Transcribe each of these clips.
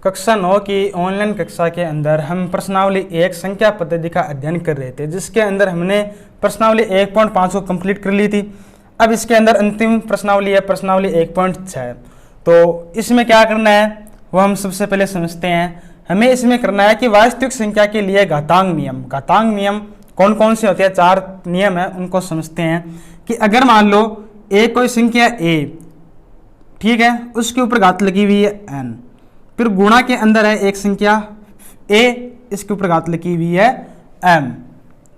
कक्षा 9 की ऑनलाइन कक्षा के अंदर हम प्रश्नावली 1 संख्या पद्धति का अध्ययन कर रहे थे, जिसके अंदर हमने प्रश्नावली 1.5 को कंप्लीट कर ली थी। अब इसके अंदर अंतिम प्रश्नावली है प्रश्नावली 1.6। तो इसमें क्या करना है वो हम सबसे पहले समझते हैं। हमें इसमें करना है कि वास्तविक संख्या के लिए घातांक नियम कौन कौन से होते हैं, 4 नियम है, उनको समझते हैं। कि अगर मान लो एक कोई संख्या a, ठीक है, उसके ऊपर घात लगी हुई है n, फिर गुणा के अंदर है एक संख्या a, इसके ऊपर घात लगी हुई है m।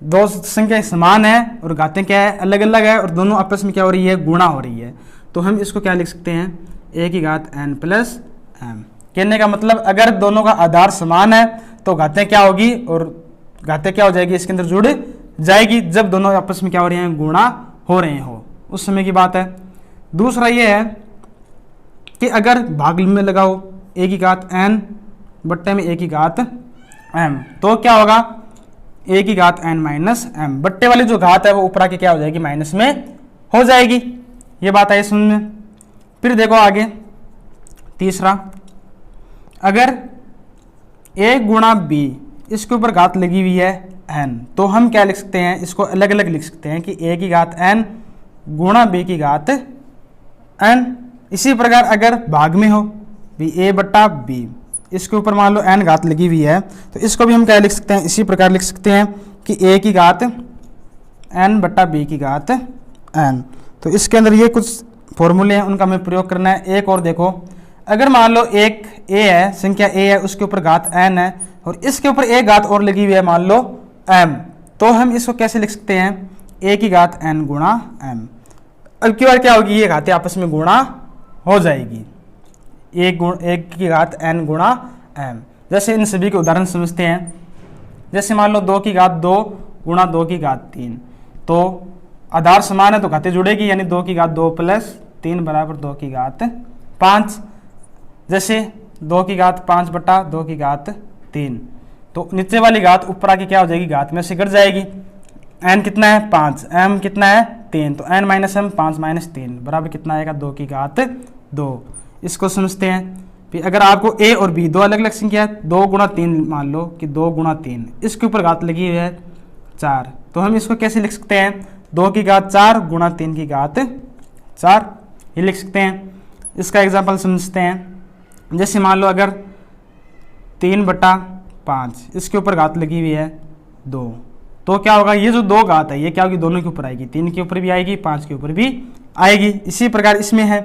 दो संख्या समान है और घातें क्या है, अलग अलग है, और दोनों आपस में क्या हो रही है, गुणा हो रही है। तो हम इसको क्या लिख सकते हैं, a की घात n प्लस m। कहने का मतलब अगर दोनों का आधार समान है तो घातें क्या होगी, और घातें क्या हो जाएगी, इसके अंदर जुड़ जाएगी जब दोनों आपस में क्या हो रहे हैं, गुणा हो रहे हो, उस समय की बात है। दूसरा ये है कि अगर भाग में लगाओ a की घात n बट्टे में a की घात m, तो क्या होगा, a की घात n माइनस m। बट्टे वाली जो घात है वो ऊपर आके क्या हो जाएगी, माइनस में हो जाएगी। ये बात आई समझ में। फिर देखो आगे तीसरा, अगर a गुणा b, इसके ऊपर घात लगी हुई है n, तो हम क्या लिख सकते हैं, इसको अलग अलग लिख सकते हैं कि a की घात n गुणा b की घात n। इसी प्रकार अगर भाग में हो भी a बट्टा b, इसके ऊपर मान लो n घात लगी हुई है, तो इसको भी हम क्या लिख सकते हैं, इसी प्रकार लिख सकते हैं कि a की घात n बट्टा b की घात n। तो इसके अंदर ये कुछ फॉर्मूले हैं, उनका हमें प्रयोग करना है। एक और देखो, अगर मान लो एक a है, संख्या a है, उसके ऊपर घात n है और इसके ऊपर एक घात और लगी हुई है मान लो m, तो हम इसको कैसे लिख सकते हैं, a की घात n गुणा m। अब की बार क्या होगी, ये घातें आपस में गुणा हो जाएगी, एक की घात n गुणा m। जैसे इन सभी के उदाहरण समझते हैं। जैसे मान लो 2 की घात 2 गुणा 2 की घात 3, तो आधार समान है तो घातें जुड़ेगी, यानी 2 की घात 2 प्लस 3 बराबर 2 की घात 5। जैसे 2 की घात 5 बटा 2 की घात 3, तो नीचे वाली घात ऊपर आके क्या हो जाएगी, घात में से कट जाएगी। n कितना है 5, m कितना है 3, तो n माइनस m 5 माइनस 3 बराबर कितना आएगा, 2 की घात 2। इसको समझते हैं। फिर अगर आपको a और b दो अलग अलग संख्या है, 2 गुणा 3 मान लो कि 2 गुणा 3, इसके ऊपर घात लगी हुई है 4, तो हम इसको कैसे लिख सकते हैं, 2 की घात 4 गुणा 3 की घात 4, ये लिख सकते हैं। इसका एग्जाम्पल समझते हैं। जैसे मान लो अगर 3 बटा 5, इसके ऊपर घात लगी हुई है 2, तो क्या होगा, ये जो 2 घात है ये क्या होगी, दोनों के ऊपर आएगी, 3 के ऊपर भी आएगी, 5 के ऊपर भी आएगी। इसी प्रकार इसमें है,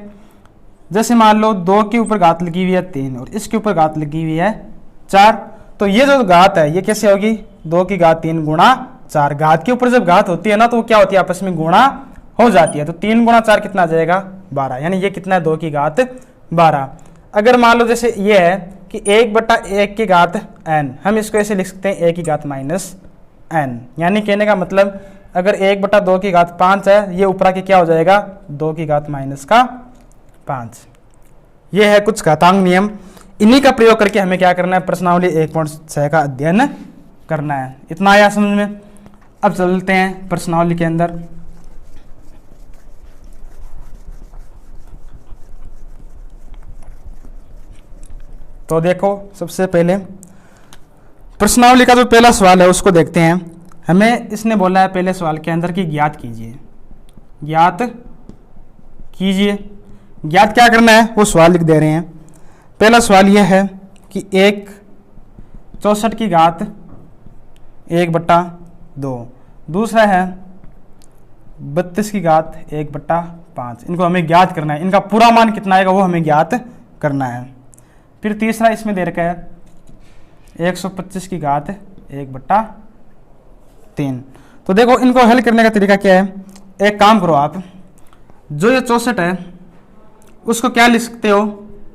जैसे मान लो 2 के ऊपर घात लगी हुई है 3 और इसके ऊपर घात लगी हुई है 4, तो ये जो घात है ये कैसे होगी, 2 की घात 3 गुणा 4। घात के ऊपर जब घात होती है ना तो वो क्या होती है, आपस में गुणा हो जाती है। तो 3 गुणा 4 कितना आ जाएगा, 12, यानी ये कितना है, 2 की घात 12। अगर मान लो जैसे ये है कि 1 बटा 1 की घात n, हम इसको ऐसे लिख सकते हैं a की घात माइनस n। यानी कहने का मतलब अगर 1 बटा 2 की घात 5 है, ये ऊपर आके क्या हो जाएगा, 2 की घात माइनस का 5। ये है कुछ घातांक नियम, इन्हीं का प्रयोग करके हमें क्या करना है, प्रश्नावली 1.6 का अध्ययन करना है। इतना आया समझ में। अब चलते हैं प्रश्नावली के अंदर। तो देखो सबसे पहले प्रश्नावली का जो पहला सवाल है उसको देखते हैं। हमें इसने बोला है पहले सवाल के अंदर कि ज्ञात कीजिए, ज्ञात कीजिए। ज्ञात क्या करना है वो सवाल लिख दे रहे हैं। पहला सवाल यह है कि 64 की घात 1 बट्टा 2, दूसरा है 32 की घात 1 बट्टा 5। इनको हमें ज्ञात करना है, इनका पूरा मान कितना आएगा वो हमें ज्ञात करना है। फिर तीसरा इसमें दे रखा है 125 की घात 1 बट्टा 3। तो देखो इनको हल करने का तरीका क्या है, एक काम करो आप, जो ये 64 है उसको क्या लिख सकते हो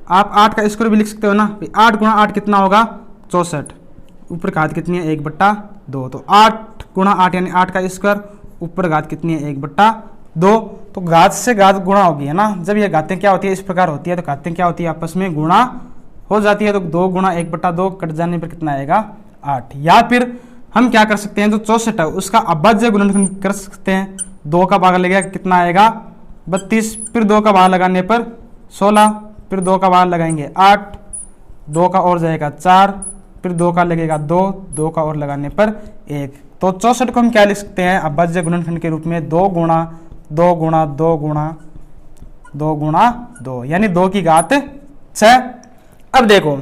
आप, 8 का स्क्वायर भी लिख सकते हो ना। 8 गुणा 8 कितना होगा, 64, ऊपर घात कितनी है, 1 बट्टा 2, तो 8 गुणा 8 यानी 8 का स्क्वायर, ऊपर घात कितनी है, 1 बट्टा 2। तो घात से घात गुणा होगी है ना, जब ये घातें क्या होती है, इस प्रकार होती है, तो घातें क्या होती है, आपस में गुणा हो जाती है। तो 2 गुणा 1 बट्टा 2 कट जाने पर कितना आएगा, 8। या फिर हम क्या कर सकते हैं, जो 64 है उसका अभाज्य गुणनखंड कर सकते हैं। 2 का भाग लगेगा कितना आएगा, 32, फिर 2 का भाग लगाने पर 16, फिर 2 का भाग लगाएंगे 8, 2 का और जाएगा 4, फिर 2 का लगेगा 2, 2 का और लगाने पर 1। तो 64 को हम क्या लिख सकते हैं अभाज्य गुणनखंड के रूप में 2 गुणा 2 गुणा 2 गुणा 2 गुणा 2, यानी 2 की घात 6। अब देखो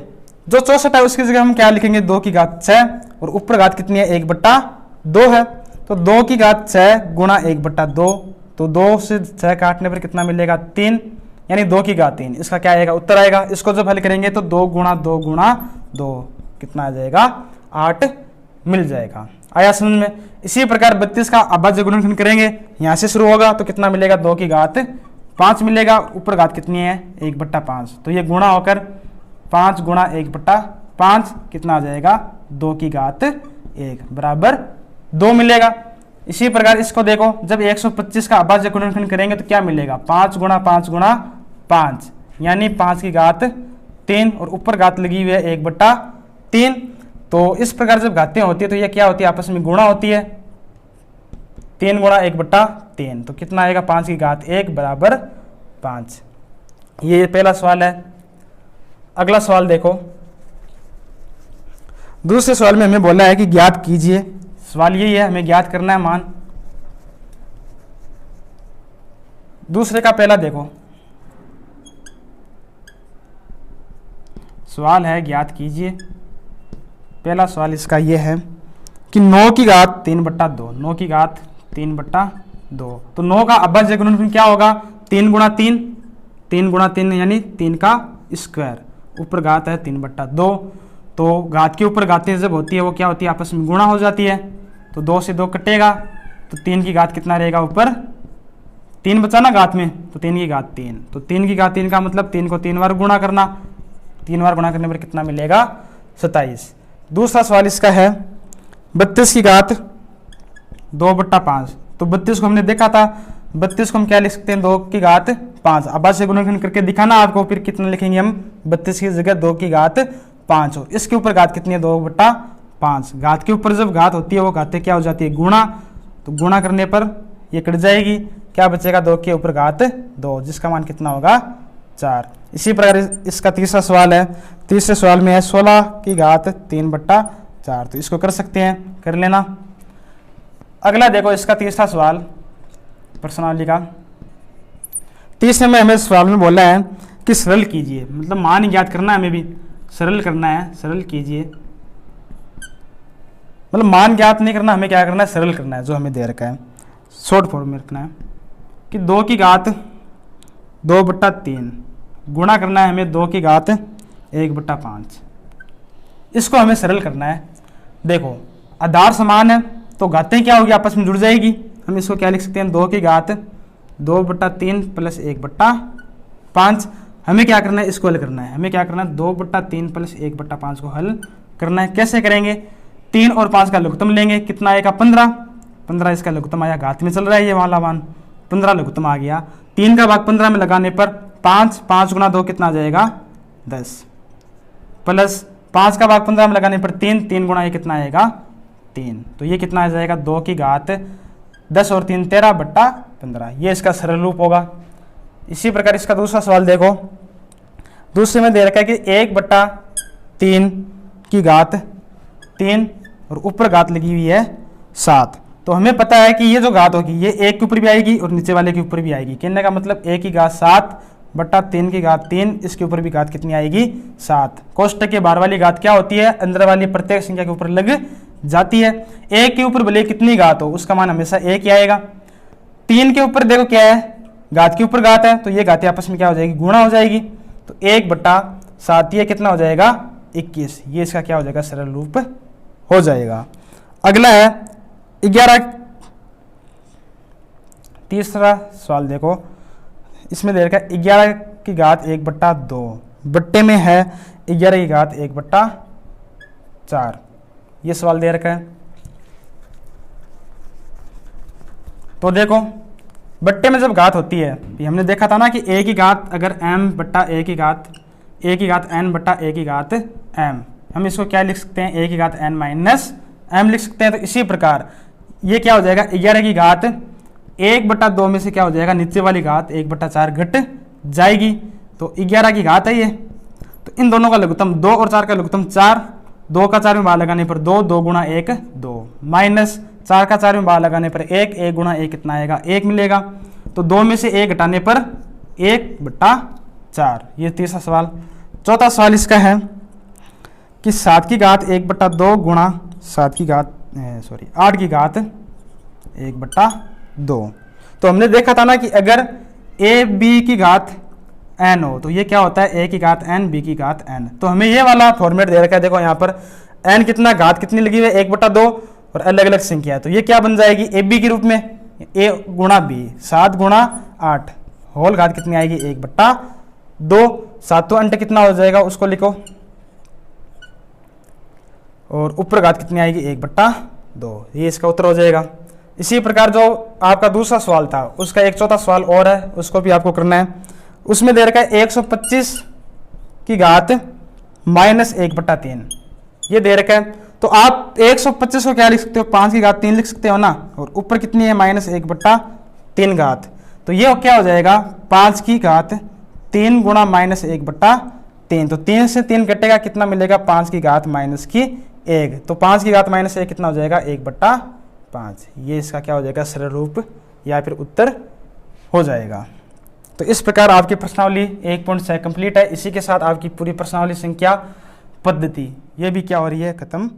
जो 64 है उसकी जगह हम क्या लिखेंगे 2 की घात 6, और ऊपर घात कितनी है 1/2 है। तो 2 की घात 6 गुणा 1/2, तो 2 से 6 काटने पर कितना मिलेगा 3, यानी 2 की घात 3। इसका क्या आएगा उत्तर आएगा। इसको जब हल करेंगे तो 2 गुणा 2 गुणा 2 कितना आ जाएगा 8 मिल जाएगा। आया समझ में। इसी प्रकार 32 का अभाज्य गुणनखंड करेंगे, यहाँ से शुरू होगा तो कितना मिलेगा 2 की घात 5 मिलेगा, ऊपर घात कितनी है 1/5, तो ये गुणा होकर 5 गुणा 1/5 कितना आ जाएगा 2 की घात 1 बराबर 2 मिलेगा। इसी प्रकार इसको देखो जब 125 का अभाज्य गुणनखंड करेंगे तो क्या मिलेगा 5 गुणा 5 गुणा 5, यानी 5 की घात 3, और ऊपर घात लगी हुई है 1/3। तो इस प्रकार जब घातें होती है तो ये क्या होती है आपस में गुणा होती है, 3 गुणा 1/3, तो कितना आएगा 5 की घात 1 बराबर 5। ये पहला सवाल है। अगला सवाल देखो, दूसरे सवाल में हमें बोला है कि ज्ञात कीजिए। सवाल यही है, हमें ज्ञात करना है मान। दूसरे का पहला देखो, सवाल है ज्ञात कीजिए। पहला सवाल इसका यह है कि 9 की घात 3/2, 9 की घात 3/2, तो 9 का अभाज्य गुणनखंड क्या होगा 3 गुणा 3, 3 गुणा 3 यानी 3 का स्क्वायर, ऊपर घात है 3/2। तो घात के ऊपर घातें जब होती है वो क्या होती है आपस में गुणा हो जाती है, तो 2 से 2 कटेगा, तो 3 की घात कितना रहेगा ऊपर 3 बचा ना घात में, तो 3 की घात 3, तो 3 की घात 3 का मतलब 3 को 3 बार गुणा करना, 3 बार गुणा करने पर कितना मिलेगा 27। दूसरा सवाल इसका है 32 की घात 2/5, तो 32 को हमने देखा था, 32 को हम क्या लिख सकते हैं 2 की घात 5। अभाज्य गुणनखंड करके दिखाना आपको, फिर कितना लिखेंगे हम 32 की जगह 2 की घात 5 हो। इसके ऊपर घात कितनी है 2/5। घात के ऊपर जब घात होती है वो घातें क्या हो जाती है गुणा, तो गुणा करने पर ये कट जाएगी, क्या बचेगा 2 के ऊपर घात 2, जिसका मान कितना होगा 4। इसी प्रकार इसका तीसरा सवाल है। तीसरे सवाल में है 16 की घात 3/4, तो इसको कर सकते हैं, कर लेना। अगला देखो इसका तीसरा सवाल प्रश्नावली का। तीसरे में हमें सवाल में बोला है कि सरल कीजिए, मतलब मान ज्ञात करना है, हमें भी सरल करना है। सरल कीजिए मतलब मान ज्ञात नहीं करना, हमें क्या करना है सरल करना है, जो हमें दे रखा है शॉर्ट फॉर्म में रखना है कि 2 की घात 2/3 गुणा करना है हमें 2 की घात 1/5। इसको हमें सरल करना है। देखो आधार समान है तो घातें क्या होगी आपस में जुड़ जाएगी। हम इसको क्या लिख सकते हैं 2 की घात 2/3 प्लस 1/5। हमें क्या करना है इसको हल करना है। हमें क्या करना है 2/3 प्लस 1/5 को हल करना है। कैसे करेंगे 3 और 5 का लघुत्तम लेंगे, कितना आएगा 15 इसका लघुत्तम आया, घात में चल रहा है ये वाला मान, 15 लघुत्तम आ गया। 3 का भाग 15 में लगाने पर 5 गुणा 2 कितना आ जाएगा 10, प्लस 5 का भाग 15 में लगाने पर 3 गुणा ये कितना आएगा 3, तो ये कितना आ जाएगा 2 की घात 10 और 3 13/15। ये इसका सरल रूप होगा। इसी प्रकार इसका दूसरा सवाल देखो। दूसरे में दे रखा है कि 1/3 की घात 3 और ऊपर घात लगी हुई है 7। तो हमें पता है कि ये जो घात होगी ये 1 के ऊपर भी आएगी और नीचे वाले के ऊपर भी आएगी। कहने का मतलब 1 की घात 7/3 की घात 3, इसके ऊपर भी घात कितनी आएगी 7। कोष्टक के बाहर वाली घात क्या होती है अंदर वाली प्रत्येक संख्या के ऊपर लग जाती है। 1 के ऊपर भले कितनी घात हो उसका मान हमेशा 1 ही आएगा। 3 के ऊपर देखो क्या है घात के ऊपर घात है, तो ये घातें आपस में क्या हो जाएगी गुणा हो जाएगी, तो 1/7 ये कितना हो जाएगा 21। ये इसका क्या हो जाएगा सरल रूप हो जाएगा। अगला है 11। तीसरा सवाल देखो, इसमें दे रखा है 11 की घात 1/2 बट्टे में है 11 की घात 1/4। ये सवाल दे रखा है। तो देखो बट्टे में जब घात होती है, हमने देखा था ना कि a की घात अगर m/a की घात n/a की घात m, हम इसको क्या लिख सकते हैं a की घात n माइनस m लिख सकते हैं। तो इसी प्रकार ये क्या हो जाएगा 11 की घात 1/2 में से क्या हो जाएगा नीचे वाली घात 1/4 घट जाएगी, तो 11 की घात है ये। तो इन दोनों का लघुत्तम 2 और 4 का लघुत्तम 4, 2 का 4 में बार लगाने पर 2, 2 गुणा 1 2, माइनस 4 का 4 में बार लगाने पर 1, 1 गुणा 1 कितना आएगा 1 मिलेगा। तो 2 में से 1 घटाने पर 1/4। ये तीसरा सवाल। चौथा सवाल इसका है कि 7 की घात 1/2 गुणा 8 की घात 1/2। तो हमने देखा था ना कि अगर a b की घात n हो तो ये क्या होता है a की घात n, b की घात n। तो हमें ये वाला फॉर्मेट दे रखा है, देखो यहाँ पर n कितना, घात कितनी लगी हुई है 1/2 और अलग अलग संख्या है। तो ये क्या बन जाएगी ए बी के रूप में, a गुणा b, 7 गुणा 8 होल घात कितनी आएगी 1/2। 7वां अंट कितना हो जाएगा उसको लिखो, और ऊपर घात कितनी आएगी 1/2। ये इसका उत्तर हो जाएगा। इसी प्रकार जो आपका दूसरा सवाल था उसका एक चौथा सवाल और है, उसको भी आपको करना है। उसमें दे रखा है 125 की घात -1/3, ये दे रखा है। तो आप 125 को क्या लिख सकते हो, 5 की घात 3 लिख सकते हो ना, और ऊपर कितनी है -1/3 घात। तो ये क्या हो जाएगा 5 की घात 3 गुणा -1/3। तो 3 से 3 कटेगा, कितना मिलेगा 5 की घात -1। तो 5 की घात -1 कितना हो जाएगा 1/5। ये इसका क्या हो जाएगा सरल रूप या फिर उत्तर हो जाएगा। तो इस प्रकार आपकी प्रश्नावली 1.6 कंप्लीट है। इसी के साथ आपकी पूरी प्रश्नावली संख्या पद्धति ये भी क्या हो रही है खत्म